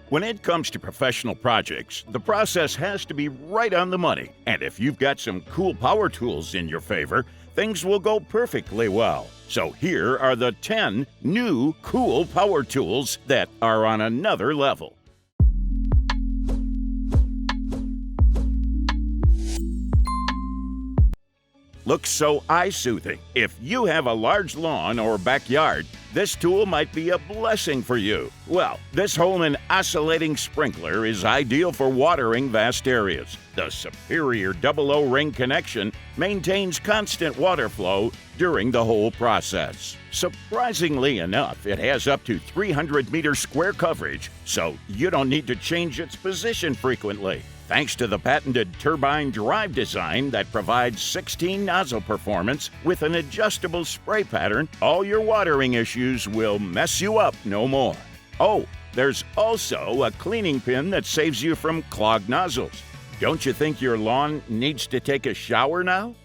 When it comes to professional projects, the process has to be right on the money. And if you've got some cool power tools in your favor, things will go perfectly well. So here are the 10 new cool power tools that are on another level. Looks so eye-soothing. If you have a large lawn or backyard, this tool might be a blessing for you. Well, this Holman Oscillating Sprinkler is ideal for watering vast areas. The superior double O-ring connection maintains constant water flow during the whole process. Surprisingly enough, it has up to 300-meter square coverage, so you don't need to change its position frequently. Thanks to the patented turbine drive design that provides 16 nozzle performance with an adjustable spray pattern, all your watering issues will mess you up no more. Oh, there's also a cleaning pin that saves you from clogged nozzles. Don't you think your lawn needs to take a shower now?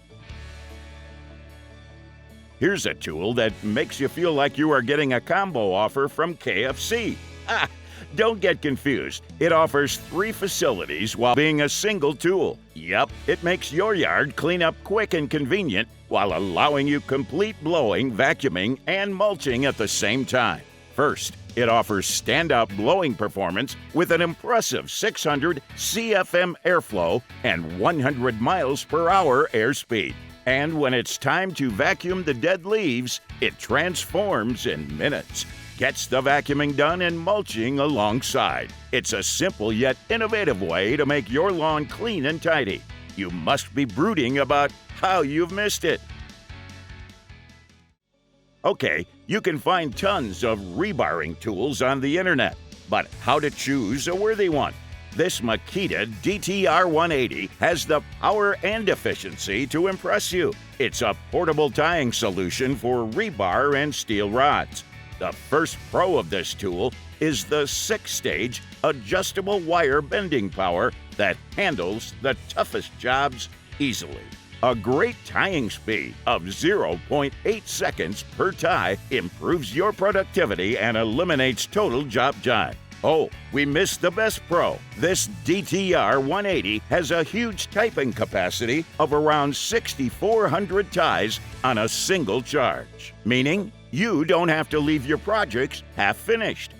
Here's a tool that makes you feel like you are getting a combo offer from KFC. Ah! Don't get confused. It offers 3 facilities while being a single tool. Yep, it makes your yard clean up quick and convenient while allowing you complete blowing, vacuuming, and mulching at the same time. First, it offers standout blowing performance with an impressive 600 CFM airflow and 100 miles per hour airspeed. And when it's time to vacuum the dead leaves, it transforms in minutes. Gets the vacuuming done and mulching alongside. It's a simple yet innovative way to make your lawn clean and tidy. You must be brooding about how you've missed it. Okay, you can find tons of rebarring tools on the internet, but how to choose a worthy one? This Makita DTR 180 has the power and efficiency to impress you. It's a portable tying solution for rebar and steel rods. The first pro of this tool is the 6-stage adjustable wire bending power that handles the toughest jobs easily. A great tying speed of 0.8 seconds per tie improves your productivity and eliminates total job time. Oh, we missed the best pro. This DTR 180 has a huge typing capacity of around 6,400 ties on a single charge, meaning you don't have to leave your projects half finished.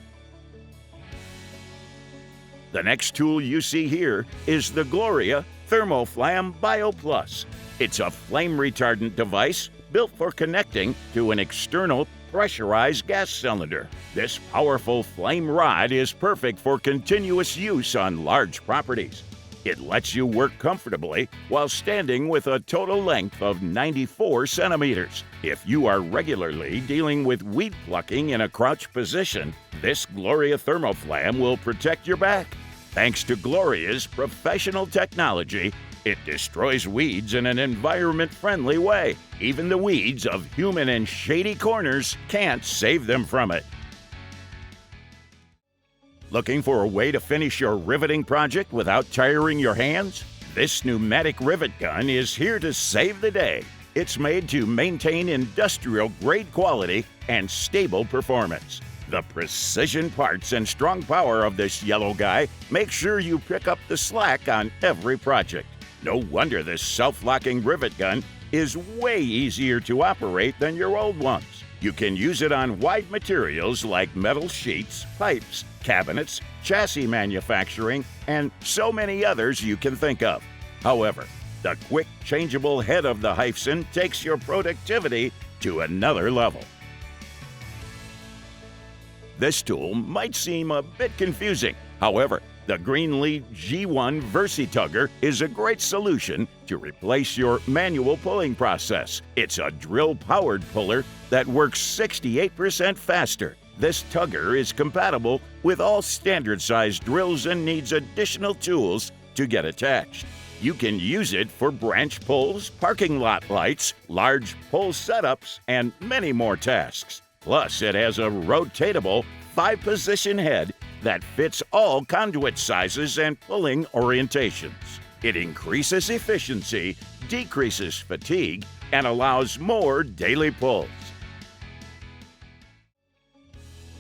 The next tool you see here is the Gloria ThermoFlam Bio Plus. It's a flame retardant device built for connecting to an external pressurized gas cylinder. This powerful flame rod is perfect for continuous use on large properties. It lets you work comfortably while standing with a total length of 94 centimeters. If you are regularly dealing with weed plucking in a crouch position, this Gloria ThermoFlam will protect your back. Thanks to Gloria's professional technology, it destroys weeds in an environment-friendly way. Even the weeds of humid and shady corners can't save them from it. Looking for a way to finish your riveting project without tiring your hands? This pneumatic rivet gun is here to save the day. It's made to maintain industrial-grade quality and stable performance. The precision parts and strong power of this yellow guy make sure you pick up the slack on every project. No wonder this self-locking rivet gun is way easier to operate than your old ones. You can use it on wide materials like metal sheets, pipes, cabinets, chassis manufacturing, and so many others you can think of. However, the quick changeable head of the HIFESON takes your productivity to another level. This tool might seem a bit confusing. However, the Greenlee G1 VersiTugger is a great solution to replace your manual pulling process. It's a drill-powered puller that works 68% faster. This tugger is compatible with all standard-sized drills and needs additional tools to get attached. You can use it for branch pulls, parking lot lights, large pull setups, and many more tasks. Plus, it has a rotatable 5-position head that fits all conduit sizes and pulling orientations. It increases efficiency, decreases fatigue, and allows more daily pulls.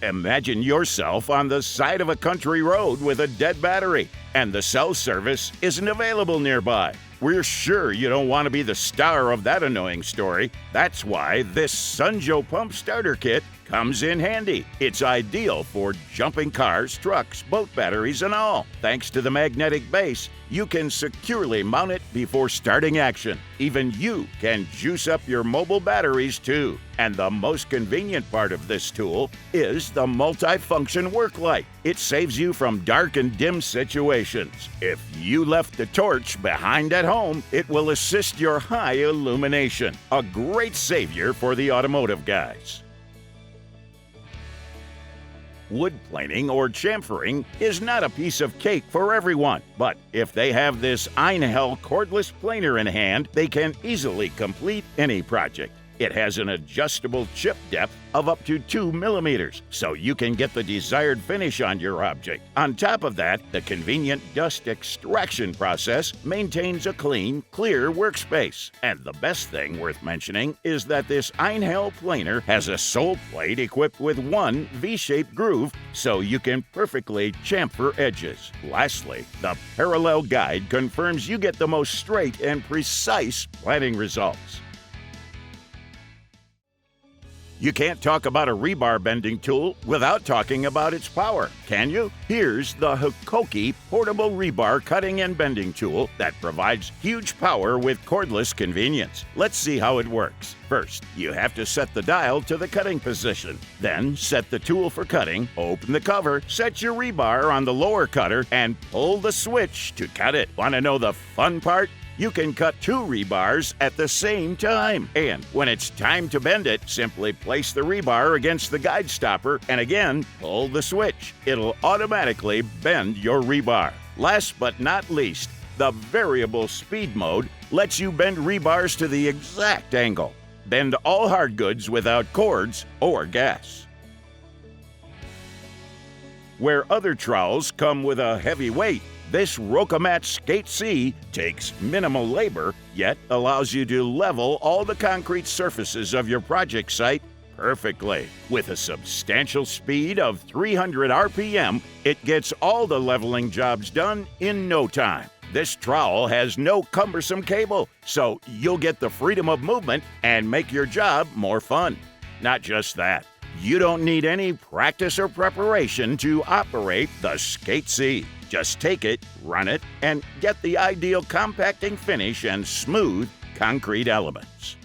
Imagine yourself on the side of a country road with a dead battery, and the cell service isn't available nearby. We're sure you don't want to be the star of that annoying story. That's why this Sunjo pump starter kit comes in handy. It's ideal for jumping cars, trucks, boat batteries, and all. Thanks to the magnetic base, you can securely mount it before starting action. Even you can juice up your mobile batteries too. And the most convenient part of this tool is the multi-function work light. It saves you from dark and dim situations. If you left the torch behind at home, it will assist your high illumination. A great savior for the automotive guys. Wood planing or chamfering is not a piece of cake for everyone, but if they have this WEN Cordless Planer in hand, they can easily complete any project. It has an adjustable chip depth of up to 2 millimeters, so you can get the desired finish on your object. On top of that, the convenient dust extraction process maintains a clean, clear workspace. And the best thing worth mentioning is that this WEN planer has a sole plate equipped with one V-shaped groove, so you can perfectly chamfer edges. Lastly, the parallel guide confirms you get the most straight and precise planing results. You can't talk about a rebar bending tool without talking about its power, can you? Here's the Hokkoki portable rebar cutting and bending tool that provides huge power with cordless convenience. Let's see how it works. First, you have to set the dial to the cutting position. Then, set the tool for cutting, open the cover, set your rebar on the lower cutter, and pull the switch to cut it. Want to know the fun part? You can cut 2 rebars at the same time. And when it's time to bend it, simply place the rebar against the guide stopper and again, pull the switch. It'll automatically bend your rebar. Last but not least, the variable speed mode lets you bend rebars to the exact angle. Bend all hard goods without cords or gas. Where other trowels come with a heavy weight, this Roca Mat Skate C takes minimal labor, yet allows you to level all the concrete surfaces of your project site perfectly. With a substantial speed of 300 RPM, it gets all the leveling jobs done in no time. This trowel has no cumbersome cable, so you'll get the freedom of movement and make your job more fun. Not just that, you don't need any practice or preparation to operate the Skate C. Just take it, run it, and get the ideal compacting finish and smooth concrete elements.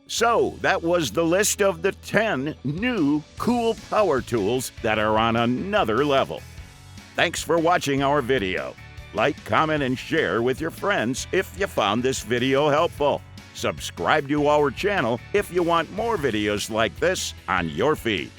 So, that was the list of the 10 new cool power tools that are on another level. Thanks for watching our video. Like, comment, and share with your friends if you found this video helpful. Subscribe to our channel if you want more videos like this on your feed.